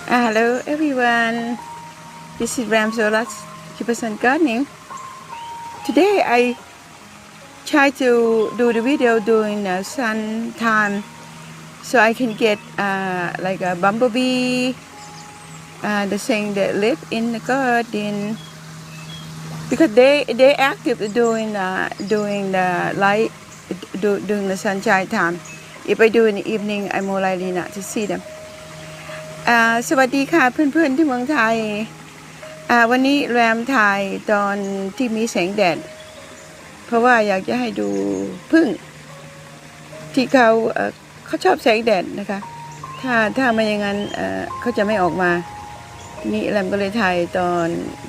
Hello everyone, this is Ram Sorat Giberson gardening. Today I try to do the video during sun time so I can get like a bumblebee, the thing that live in the garden, because they active during the light, during the sunshine time. If I do in the evening, I'm more likely not to see them. สวัสดีค่ะเพื่อนๆที่เมืองไทยวันนี้แรมถ่ายตอนที่มีแสงแดดเพราะว่าอยากจะให้ดูผึ้งที่เขาชอบแสงแดดนะคะถ้าไม่อย่างนั้นเขาจะไม่ออกมานี่แรมก็เลยถ่ายต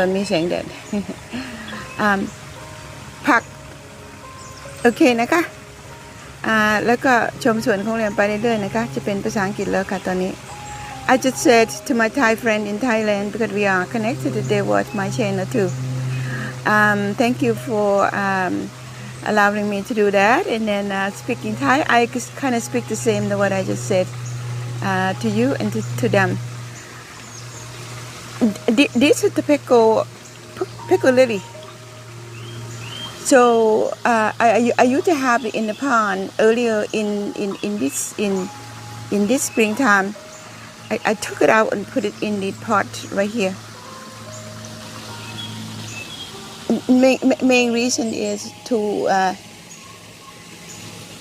อนมีแสงแดด ผักโอเคนะคะแล้วก็ชมสวนของแรมไปเรื่อยๆนะคะจะเป็นภาษาอังกฤษแล้วค่ะตอนนี้I just said to my Thai friend in Thailand, because we are connected, that they watch my channel too. Thank you for allowing me to do that. And then speaking Thai, I kind of speak the same to what I just said to you and to them. This is the pickle lily. So I used to have it in the pond earlier in this springtime. I took it out and put it in the pot right here. Main reason is to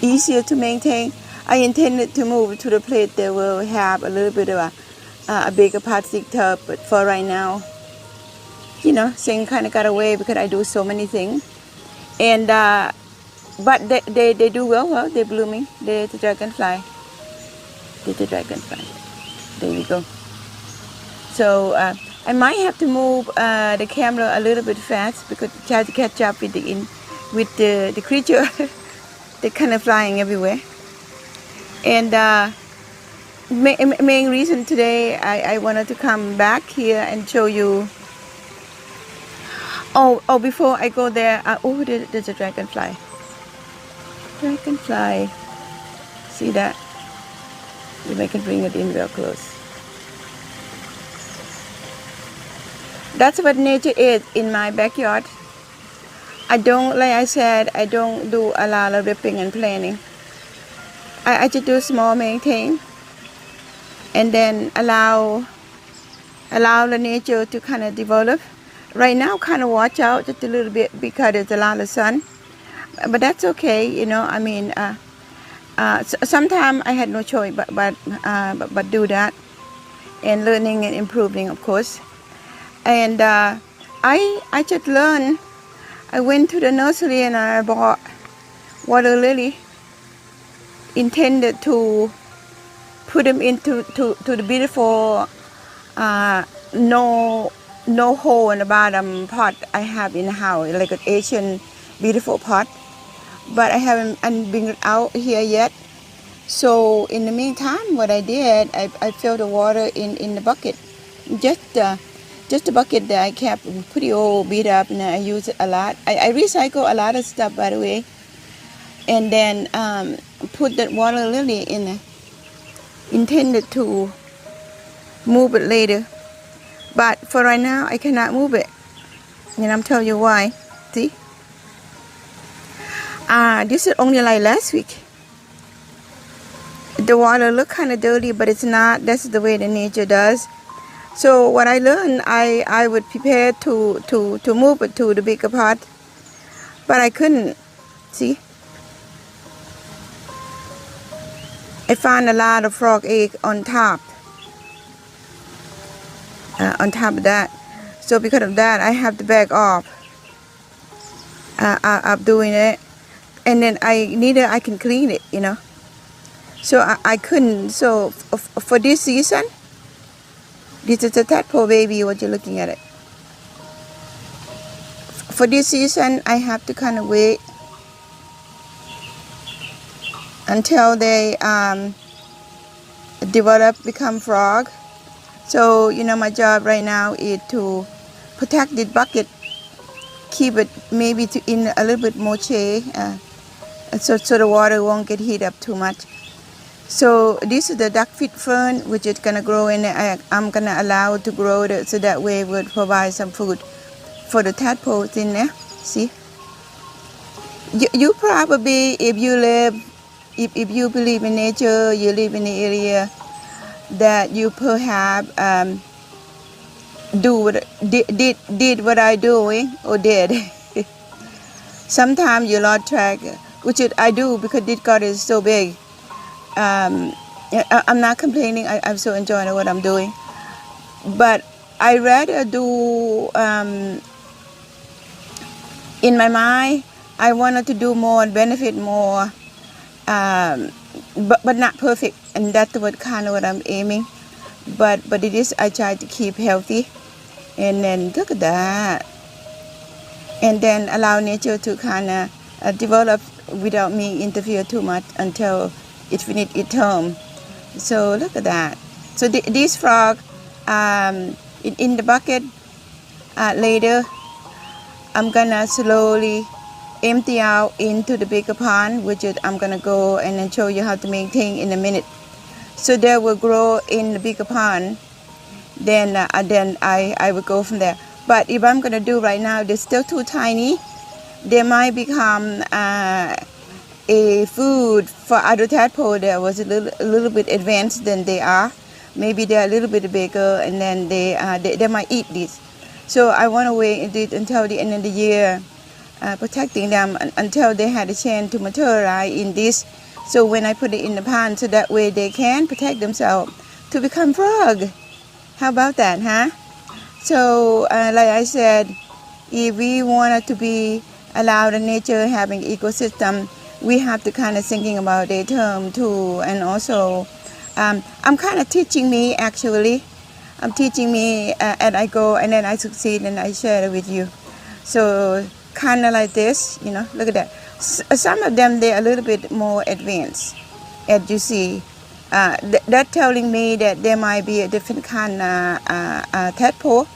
easier to maintain. I intended to move to the place that will have a little bit of a bigger plastic tub, but for right now, thing kind of got away because I do so many things. And but they do well. They're blooming. They're the dragonfly. There you go. So I might have to move the camera a little bit fast because try to catch up with the creature. They're kind of flying everywhere. And main reason today I wanted to come back here and show you. Oh, before I go there, there's a dragonfly. Dragonfly. See that? If I can bring it in real close. That's what nature is in my backyard. Like I said, I don't do a lot of ripping and planting. I just do small maintain and then allow the nature to kind of develop. Right now, kind of watch out just a little bit because there's a lot of sun, but that's okay. I mean, sometimes I had no choice but do that, and learning and improving, of course. And I just learned. I went to the nursery and I bought water lily, intended to put them into the beautiful no hole in the bottom pot I have in the house, like an Asian beautiful pot. But I haven't been out here yet. So in the meantime, what I did, I filled the water in the bucket. Just a bucket that I kept pretty old, beat up, and I use it a lot. I recycle a lot of stuff, by the way. And then put that water lily in there. Intended to move it later. But for right now, I cannot move it. And I'm telling you why. See? This is only like last week. The water look kind of dirty, but it's not. That's the way the nature does. So what I learned, I would prepare to move it to the bigger pot, but I couldn't. See? I found a lot of frog egg on top. On top of that. So because of that, I have to back off of doing it. And then I can clean it, So I couldn't. So for this season, this is a tadpole baby, what you're looking at it. For this season, I have to kind of wait until they become frog. So, my job right now is to protect this bucket, keep it maybe in a little bit more shade, so the water won't get heated up too much. So this is the duckfeet fern, which is gonna grow in. I'm gonna allow it to grow it, so that way it would provide some food for the tadpoles in there. See, you probably, if you believe in nature, you live in the area that you perhaps did what I doing or did. Sometimes you lost track, which I do because this garden is so big. I'm not complaining. I'm so enjoying what I'm doing, but I rather do in my mind. I wanted to do more and benefit more, but not perfect, and that's what kind of what I'm aiming. But it is. I try to keep healthy, and then look at that, and then allow nature to kind of develop without me interfere too much until it finished its term. So look at that. So this frog in the bucket. Later, I'm gonna slowly empty out into the bigger pond, which is I'm gonna go and then show you how to maintain in a minute. So they will grow in the bigger pond. Then I will go from there. But if I'm gonna do right now, they're still too tiny. They might become a food for other tadpole that was a little bit advanced than they are. Maybe they're a little bit bigger, and then they might eat this. So I want to wait until the end of the year, protecting them until they had a chance to materialize in this. So when I put it in the pond, so that way they can protect themselves to become frog. How about that, huh? So like I said, if we wanted to be allowed in nature having ecosystem, we have to kind of thinking about their term too. And also, I'm kind of teaching me actually. I'm teaching me and I go and then I succeed and I share it with you. So kind of like this, look at that. Some of them, they're a little bit more advanced, as you see. That telling me that there might be a different kind of tadpole.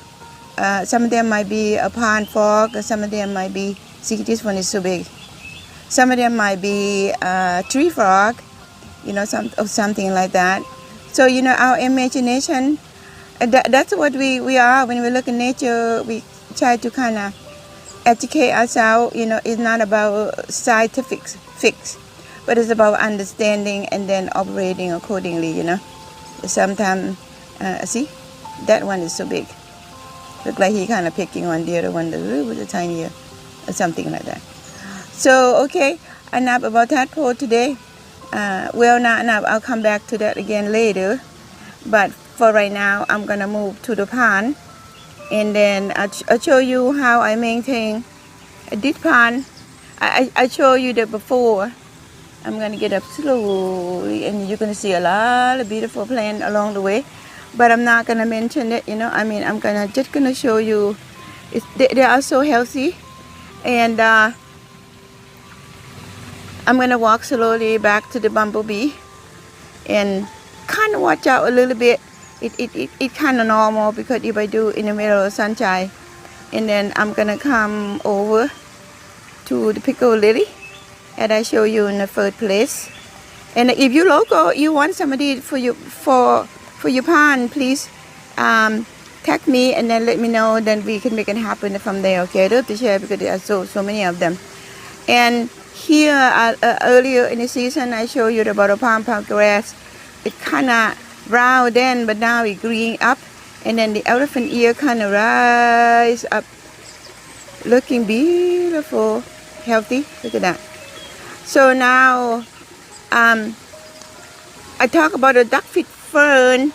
Some of them might be a pond frog. Some of them might be, see, this one is so big. Some of them might be tree frog, something like that. So, our imagination, that's what we are. When we look at nature, we try to kind of educate ourselves. It's not about scientific fix, but it's about understanding and then operating accordingly, Sometimes, see, that one is so big. Look like he kind of picking on the other one, a little bit tinier, or something like that. So, okay, enough about tadpole today. Well, not enough. I'll come back to that again later. But for right now, I'm going to move to the pond. And then I'll show you how I maintain this pond. I show you that before. I'm going to get up slowly. And you're going to see a lot of beautiful plants along the way. But I'm not going to mention it, I'm just going to show you. They are so healthy. And I'm going to walk slowly back to the bumblebee and kind of watch out a little bit. It kind of normal because if I do in the middle of sunshine, and then I'm going to come over to the pickle lily that I show you in the first place. And if you local, you want somebody for your pond, please tag me and then let me know. Then we can make it happen from there. Okay, I love to share because there are so many of them. And here, earlier in the season, I showed you about the palm grass. It kind of brown then, but now it's green up. And then the elephant ear kind of rise up, looking beautiful, healthy. Look at that. So now, I talk about the duckfeet fern.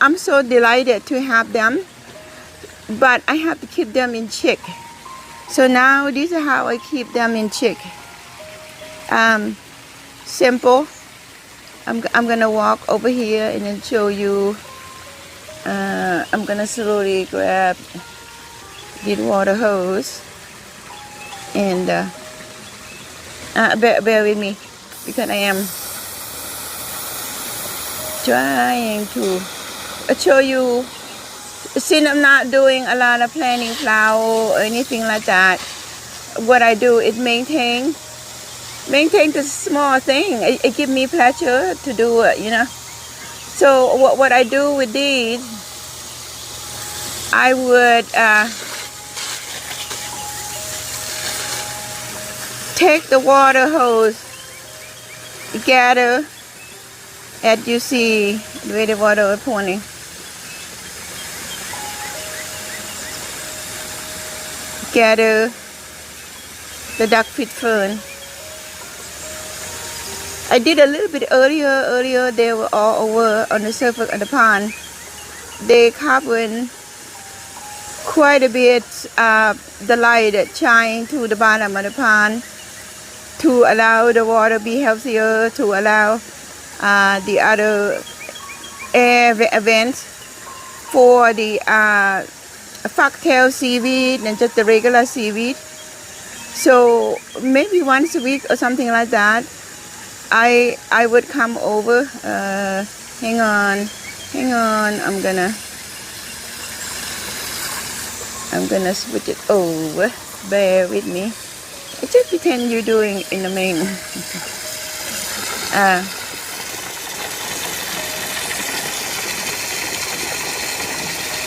I'm so delighted to have them, but I have to keep them in check. So now this is how I keep them in check. Simple. I'm gonna walk over here and then show you. I'm gonna slowly grab the water hose and bear with me because I am trying to show you. Since I'm not doing a lot of planting flower or anything like that, what I do is maintain maintain the small thing. It gives me pleasure to do it, you know. So what I do with these, I would take the water hose, gather, as you see the way the water is pouring. Gather the duckfeet fern. I did a little bit earlier they were all over on the surface of the pond. They covered quite a bit the light that shine to the bottom of the pond to allow the water be healthier, to allow the other air vents for the foxtail seaweed and just the regular seaweed. So maybe once a week or something like that, I would come over. Hang on, I'm gonna switch it over. Bear with me. I just pretend you're doing in the main.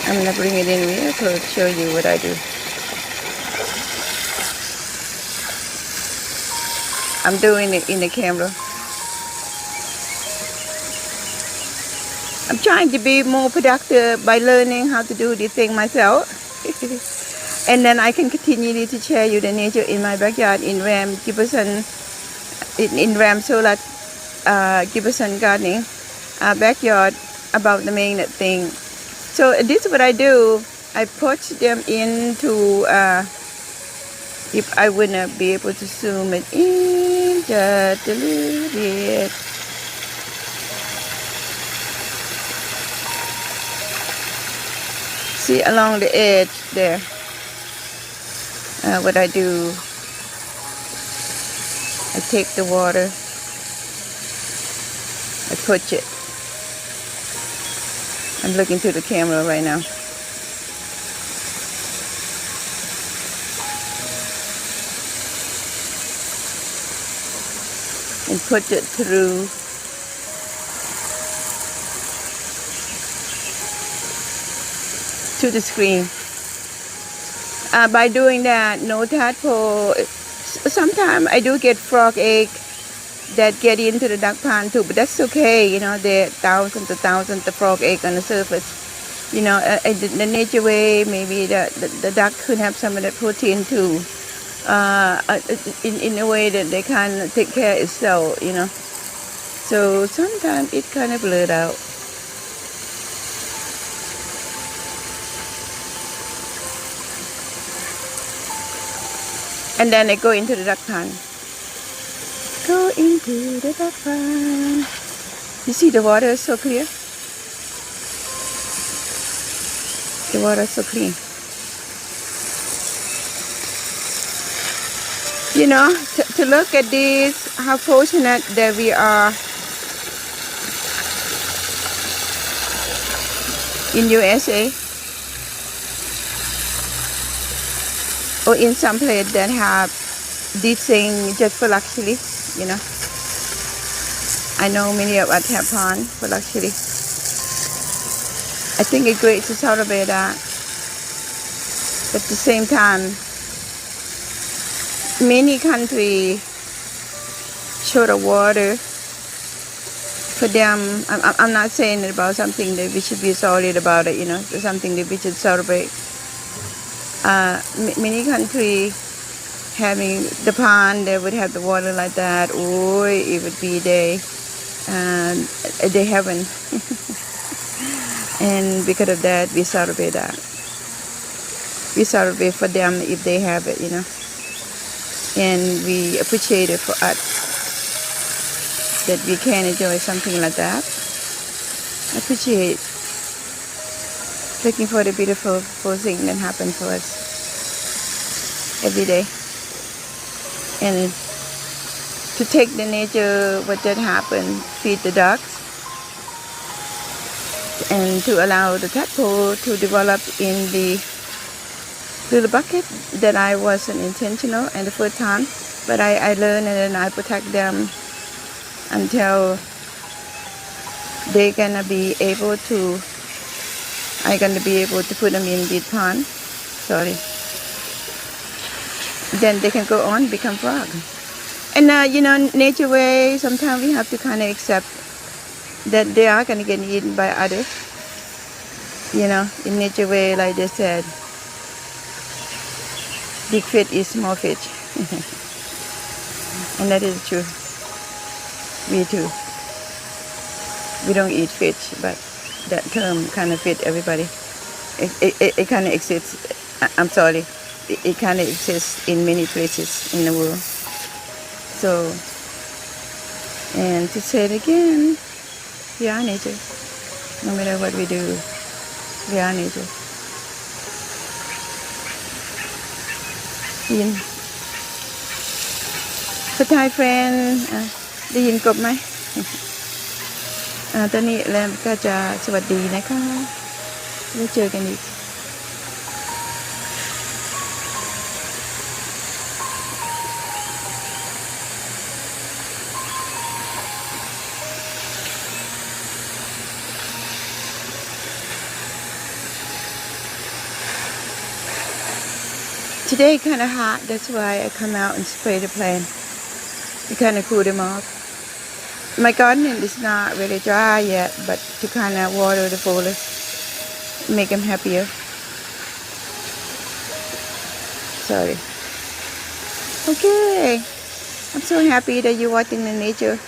I'm gonna bring it in real close, show you what I do. I'm doing it in the camera. I'm trying to be more productive by learning how to do this thing myself. And then I can continue to share you the nature in my backyard in Ram Giberson, in Ram Sorat Giberson gardening backyard about the main thing. So this is what I do. I put them into, if I would not be able to zoom it in just a little bit. See along the edge there, what I do, I take the water, I put it. I'm looking through the camera right now. And put it through to the screen. By doing that, no tadpole. Sometimes I do get frog egg that get into the duck pond too, but that's okay. You know, there are thousands of frog egg on the surface. You know, the nature way, maybe the duck could have some of that protein too. In a way that they can take care of itself, you know. So sometimes it kind of blurred out. And then I go into the duck pond. Go into the duck pond. You see the water is so clear? The water is so clean. You know, to look at this, how fortunate that we are in USA or in some place that have this thing just for luxury, you know. I know many of us have pond for luxury. I think it's great to celebrate that. But at the same time, many countries show the water for them. I'm not saying it about something that we should be sorry about it, you know, it's something that we should celebrate. Many countries having the pond, they would have the water like that, or it would be they heaven. And because of that, we celebrate that. We celebrate for them if they have it, you know. And we appreciate it for us that we can enjoy something like that. Appreciate looking for the beautiful thing that happens for us every day. And to take the nature, what that happened, feed the ducks, and to allow the tadpole to develop in the little bucket that I wasn't intentional and the first time. But I learn and then I protect them until they're gonna be able to. I'm gonna be able to put them in the pond. Sorry. Then they can go on become frog. And nature way. Sometimes we have to kind of accept that they are gonna get eaten by others. In nature way, like they said, big fish is small fish, and that is true. We too. We don't eat fish, but that term kind of fit everybody. It kind of exists. I'm sorry. It kind of exists in many places in the world. So, and to say it again, we are nature. No matter what we do, we are nature. ยิน So Thai friend ได้ยินกบไหม ตอนนี้แรมก็จะสวัสดีนะคะไว้เจอกันอีก Today kind of hot, that's why I come out and spray the plant to kind of cool them off. My gardening is not really dry yet, but to kind of water the foliage, make them happier. Sorry. Okay, I'm so happy that you're watching the nature.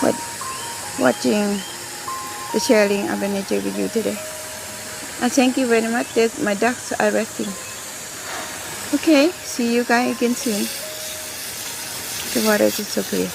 But watching the sharing of the nature with you today. And thank you very much. My ducks are resting. Okay, see you guys again soon. The water is so clear.